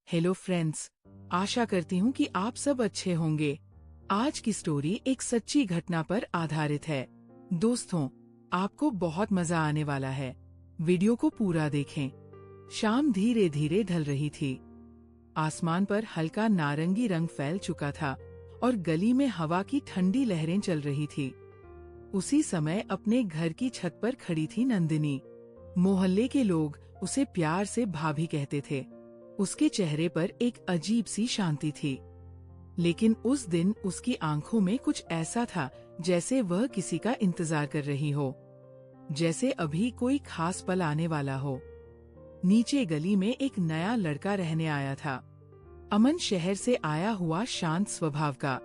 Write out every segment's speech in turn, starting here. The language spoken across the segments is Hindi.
हेलो फ्रेंड्स, आशा करती हूँ कि आप सब अच्छे होंगे। आज की स्टोरी एक सच्ची घटना पर आधारित है। दोस्तों, आपको बहुत मजा आने वाला है। वीडियो को पूरा देखें। शाम धीरे धीरे ढल रही थी। आसमान पर हल्का नारंगी रंग फैल चुका था और गली में हवा की ठंडी लहरें चल रही थी। उसी समय अपने घर की छत पर खड़ी थी नंदिनी। मोहल्ले के लोग उसे प्यार से भाभी कहते थे। उसके चेहरे पर एक अजीब सी शांति थी, लेकिन उस दिन उसकी आंखों में कुछ ऐसा था जैसे वह किसी का इंतजार कर रही हो, जैसे अभी कोई खास पल आने वाला हो। नीचे गली में एक नया लड़का रहने आया था। अमन शहर से आया हुआ शांत स्वभाव का,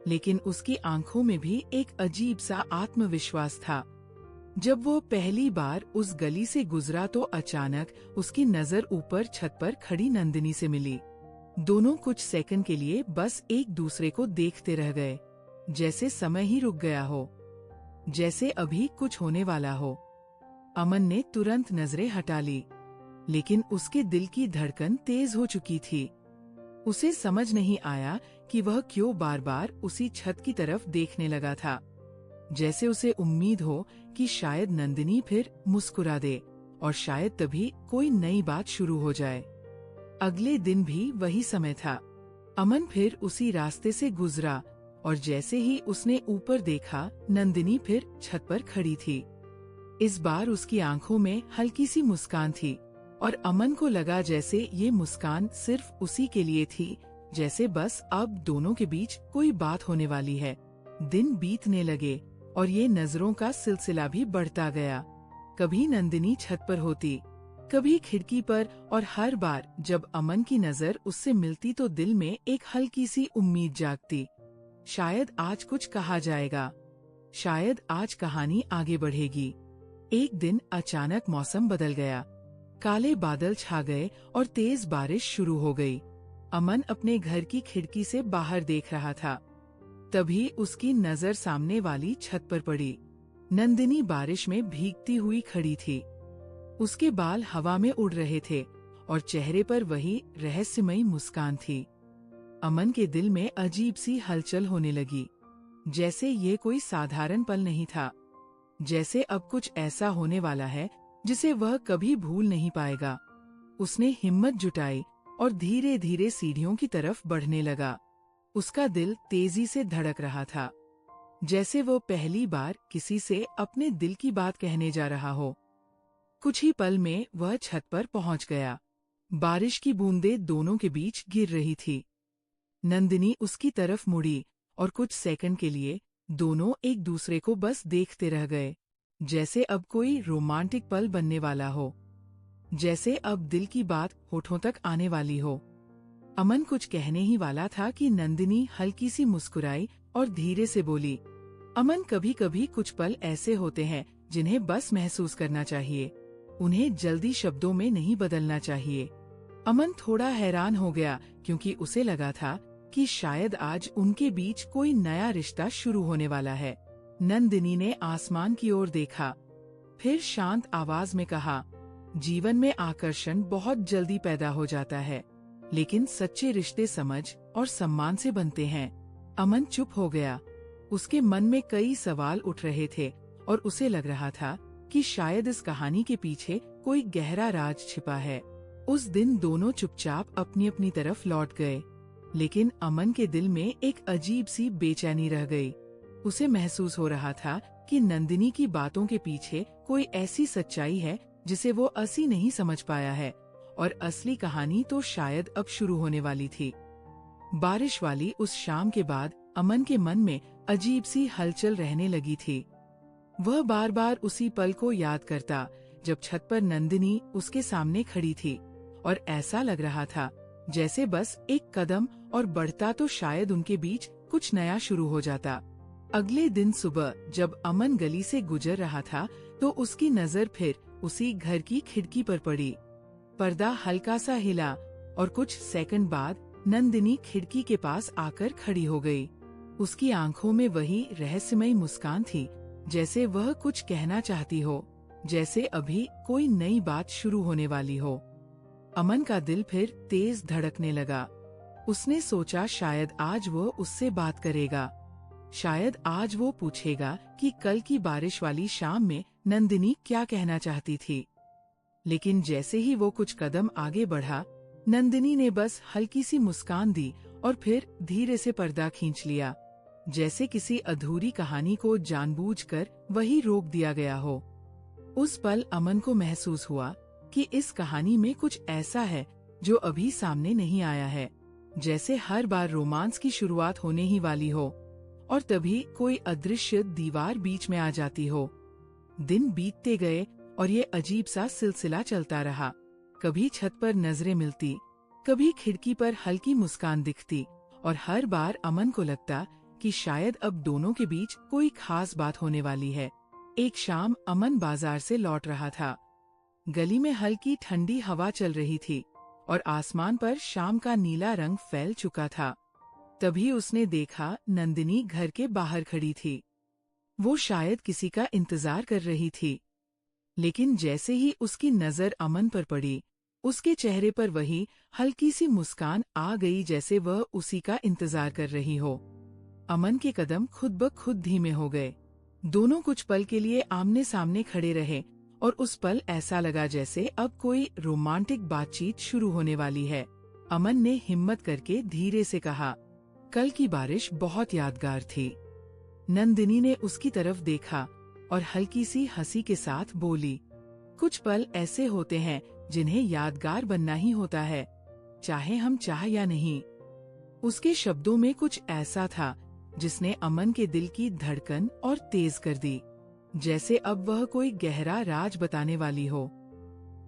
लेकिन उसकी आंखों में भी एक अजीब सा आत्मविश्वास था। जब वो पहली बार उस गली से गुजरा तो अचानक उसकी नजर ऊपर छत पर खड़ी नंदिनी से मिली। दोनों कुछ सेकंड के लिए बस एक दूसरे को देखते रह गए, जैसे समय ही रुक गया हो, जैसे अभी कुछ होने वाला हो। अमन ने तुरंत नजरें हटा ली, लेकिन उसके दिल की धड़कन तेज हो चुकी थी। उसे समझ नहीं आया कि वह क्यों बार बार उसी छत की तरफ देखने लगा था, जैसे उसे उम्मीद हो कि शायद नंदिनी फिर मुस्कुरा दे और शायद तभी कोई नई बात शुरू हो जाए। अगले दिन भी वही समय था। अमन फिर उसी रास्ते से गुजरा और जैसे ही उसने ऊपर देखा, नंदिनी फिर छत पर खड़ी थी। इस बार उसकी आंखों में हल्की सी मुस्कान थी और अमन को लगा जैसे ये मुस्कान सिर्फ उसी के लिए थी, जैसे बस अब दोनों के बीच कोई बात होने वाली है। दिन बीतने लगे और ये नजरों का सिलसिला भी बढ़ता गया। कभी नंदिनी छत पर होती, कभी खिड़की पर, और हर बार जब अमन की नजर उससे मिलती तो दिल में एक हल्की सी उम्मीद जागती। शायद आज कुछ कहा जाएगा, शायद आज कहानी आगे बढ़ेगी। एक दिन अचानक मौसम बदल गया। काले बादल छा गए और तेज बारिश शुरू हो गई। अमन अपने घर की खिड़की से बाहर देख रहा था। तभी उसकी नजर सामने वाली छत पर पड़ी। नंदिनी बारिश में भीगती हुई खड़ी थी। उसके बाल हवा में उड़ रहे थे और चेहरे पर वही रहस्यमयी मुस्कान थी। अमन के दिल में अजीब सी हलचल होने लगी, जैसे ये कोई साधारण पल नहीं था, जैसे अब कुछ ऐसा होने वाला है जिसे वह कभी भूल नहीं पाएगा। उसने हिम्मत जुटाई और धीरे धीरे सीढ़ियों की तरफ बढ़ने लगा। उसका दिल तेजी से धड़क रहा था, जैसे वो पहली बार किसी से अपने दिल की बात कहने जा रहा हो। कुछ ही पल में वह छत पर पहुंच गया। बारिश की बूंदें दोनों के बीच गिर रही थी। नंदिनी उसकी तरफ मुड़ी और कुछ सेकंड के लिए दोनों एक दूसरे को बस देखते रह गए, जैसे अब कोई रोमांटिक पल बनने वाला हो, जैसे अब दिल की बात होठों तक आने वाली हो। अमन कुछ कहने ही वाला था कि नंदिनी हल्की सी मुस्कुराई और धीरे से बोली, अमन, कभी कभी कुछ पल ऐसे होते हैं जिन्हें बस महसूस करना चाहिए, उन्हें जल्दी शब्दों में नहीं बदलना चाहिए। अमन थोड़ा हैरान हो गया, क्योंकि उसे लगा था कि शायद आज उनके बीच कोई नया रिश्ता शुरू होने वाला है। नंदिनी ने आसमान की ओर देखा, फिर शांत आवाज में कहा, जीवन में आकर्षण बहुत जल्दी पैदा हो जाता है, लेकिन सच्चे रिश्ते समझ और सम्मान से बनते हैं। अमन चुप हो गया। उसके मन में कई सवाल उठ रहे थे और उसे लग रहा था कि शायद इस कहानी के पीछे कोई गहरा राज छिपा है। उस दिन दोनों चुपचाप अपनी अपनी तरफ लौट गए, लेकिन अमन के दिल में एक अजीब सी बेचैनी रह गई। उसे महसूस हो रहा था कि नंदिनी की बातों के पीछे कोई ऐसी सच्चाई है जिसे वो अभी नहीं समझ पाया है, और असली कहानी तो शायद अब शुरू होने वाली थी। बारिश वाली उस शाम के बाद अमन के मन में अजीब सी हलचल रहने लगी थी। वह बार बार उसी पल को याद करता जब छत पर नंदिनी उसके सामने खड़ी थी, और ऐसा लग रहा था जैसे बस एक कदम और बढ़ता तो शायद उनके बीच कुछ नया शुरू हो जाता। अगले दिन सुबह जब अमन गली से गुजर रहा था तो उसकी नजर फिर उसी घर की खिड़की पर पड़ी। पर्दा हल्का सा हिला और कुछ सेकंड बाद नंदिनी खिड़की के पास आकर खड़ी हो गई। उसकी आंखों में वही रहस्यमयी मुस्कान थी, जैसे वह कुछ कहना चाहती हो, जैसे अभी कोई नई बात शुरू होने वाली हो। अमन का दिल फिर तेज धड़कने लगा। उसने सोचा शायद आज वो उससे बात करेगा, शायद आज वो पूछेगा कि कल की बारिश वाली शाम में नंदिनी क्या कहना चाहती थी। लेकिन जैसे ही वो कुछ कदम आगे बढ़ा, नंदिनी ने बस हल्की सी मुस्कान दी और फिर धीरे से पर्दा खींच लिया, जैसे किसी अधूरी कहानी को जानबूझकर वही रोक दिया गया हो। उस पल अमन को महसूस हुआ कि इस कहानी में कुछ ऐसा है जो अभी सामने नहीं आया है, जैसे हर बार रोमांस की शुरुआत होने ही वाली हो और तभी कोई अदृश्य दीवार बीच में आ जाती हो। दिन बीतते गए और ये अजीब सा सिलसिला चलता रहा। कभी छत पर नजरें मिलती, कभी खिड़की पर हल्की मुस्कान दिखती और हर बार अमन को लगता कि शायद अब दोनों के बीच कोई खास बात होने वाली है। एक शाम अमन बाजार से लौट रहा था। गली में हल्की ठंडी हवा चल रही थी और आसमान पर शाम का नीला रंग फैल चुका था। तभी उसने देखा नंदिनी घर के बाहर खड़ी थी। वो शायद किसी का इंतजार कर रही थी। लेकिन जैसे ही उसकी नजर अमन पर पड़ी, उसके चेहरे पर वही हल्की सी मुस्कान आ गई, जैसे वह उसी का इंतजार कर रही हो। अमन के कदम खुद ब खुद धीमे हो गए। दोनों कुछ पल के लिए आमने सामने खड़े रहे और उस पल ऐसा लगा जैसे अब कोई रोमांटिक बातचीत शुरू होने वाली है। अमन ने हिम्मत करके धीरे से कहा, कल की बारिश बहुत यादगार थी। नंदिनी ने उसकी तरफ देखा और हल्की सी हंसी के साथ बोली, कुछ पल ऐसे होते हैं जिन्हें यादगार बनना ही होता है, चाहे हम चाह या नहीं। उसके शब्दों में कुछ ऐसा था जिसने अमन के दिल की धड़कन और तेज कर दी, जैसे अब वह कोई गहरा राज बताने वाली हो।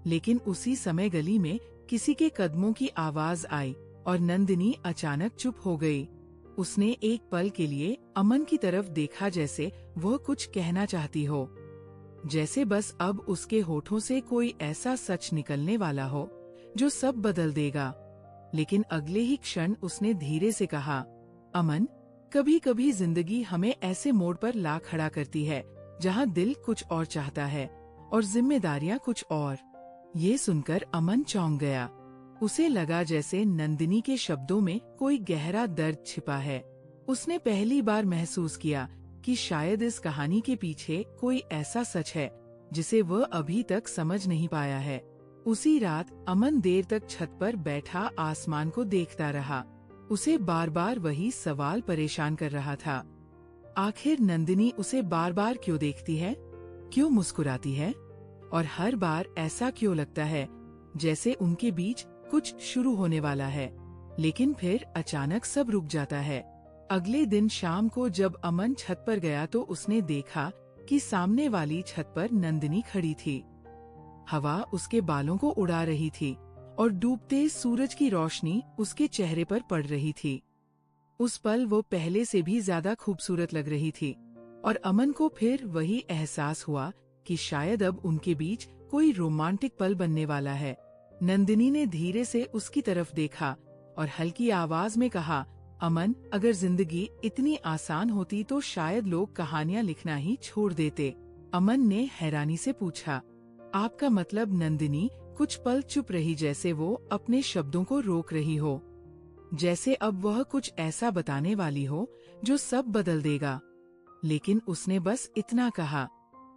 लेकिन उसी समय गली में किसी के कदमों की आवाज आई और नंदिनी अचानक चुप हो गई। उसने एक पल के लिए अमन की तरफ देखा, जैसे वह कुछ कहना चाहती हो, जैसे बस अब उसके होठों से कोई ऐसा सच निकलने वाला हो जो सब बदल देगा। लेकिन अगले ही क्षण उसने धीरे से कहा, अमन, कभी कभी जिंदगी हमें ऐसे मोड़ पर ला खड़ा करती है जहाँ दिल कुछ और चाहता है और जिम्मेदारियाँ कुछ और। ये सुनकर अमन चौंक गया। उसे लगा जैसे नंदिनी के शब्दों में कोई गहरा दर्द छिपा है। उसने पहली बार महसूस किया कि शायद इस कहानी के पीछे कोई ऐसा सच है जिसे वह अभी तक समझ नहीं पाया है। उसी रात अमन देर तक छत पर बैठा आसमान को देखता रहा। उसे बार बार वही सवाल परेशान कर रहा था। आखिर नंदिनी उसे बार बार क्यों देखती है, क्यों मुस्कुराती है और हर बार ऐसा क्यों लगता है जैसे उनके बीच कुछ शुरू होने वाला है। लेकिन फिर अचानक सब रुक जाता है। अगले दिन शाम को जब अमन छत पर गया तो उसने देखा कि सामने वाली छत पर नंदिनी खड़ी थी। हवा उसके बालों को उड़ा रही थी और डूबते सूरज की रोशनी उसके चेहरे पर पड़ रही थी। उस पल वो पहले से भी ज्यादा खूबसूरत लग रही थी और अमन को फिर वही एहसास हुआ कि शायद अब उनके बीच कोई रोमांटिक पल बनने वाला है। नंदिनी ने धीरे से उसकी तरफ देखा और हल्की आवाज में कहा, अमन, अगर जिंदगी इतनी आसान होती तो शायद लोग कहानियां लिखना ही छोड़ देते। अमन ने हैरानी से पूछा, आपका मतलब? नंदिनी कुछ पल चुप रही, जैसे वो अपने शब्दों को रोक रही हो, जैसे अब वह कुछ ऐसा बताने वाली हो जो सब बदल देगा। लेकिन उसने बस इतना कहा,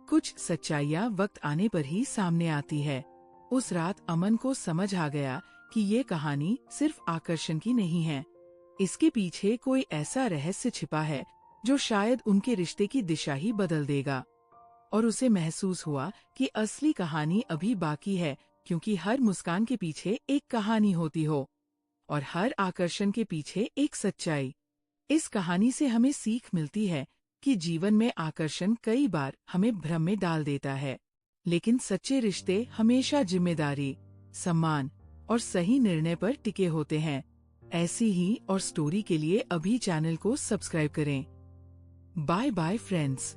कुछ सच्चाइयाँ वक्त आने पर ही सामने आती है। उस रात अमन को समझ आ गया कि ये कहानी सिर्फ आकर्षण की नहीं है। इसके पीछे कोई ऐसा रहस्य छिपा है जो शायद उनके रिश्ते की दिशा ही बदल देगा। और उसे महसूस हुआ कि असली कहानी अभी बाकी है, क्योंकि हर मुस्कान के पीछे एक कहानी होती हो और हर आकर्षण के पीछे एक सच्चाई। इस कहानी से हमें सीख मिलती है कि जीवन में आकर्षण कई बार हमें भ्रम में डाल देता है, लेकिन सच्चे रिश्ते हमेशा जिम्मेदारी, सम्मान और सही निर्णय पर टिके होते हैं। ऐसी ही और स्टोरी के लिए अभी चैनल को सब्सक्राइब करें। Bye bye friends.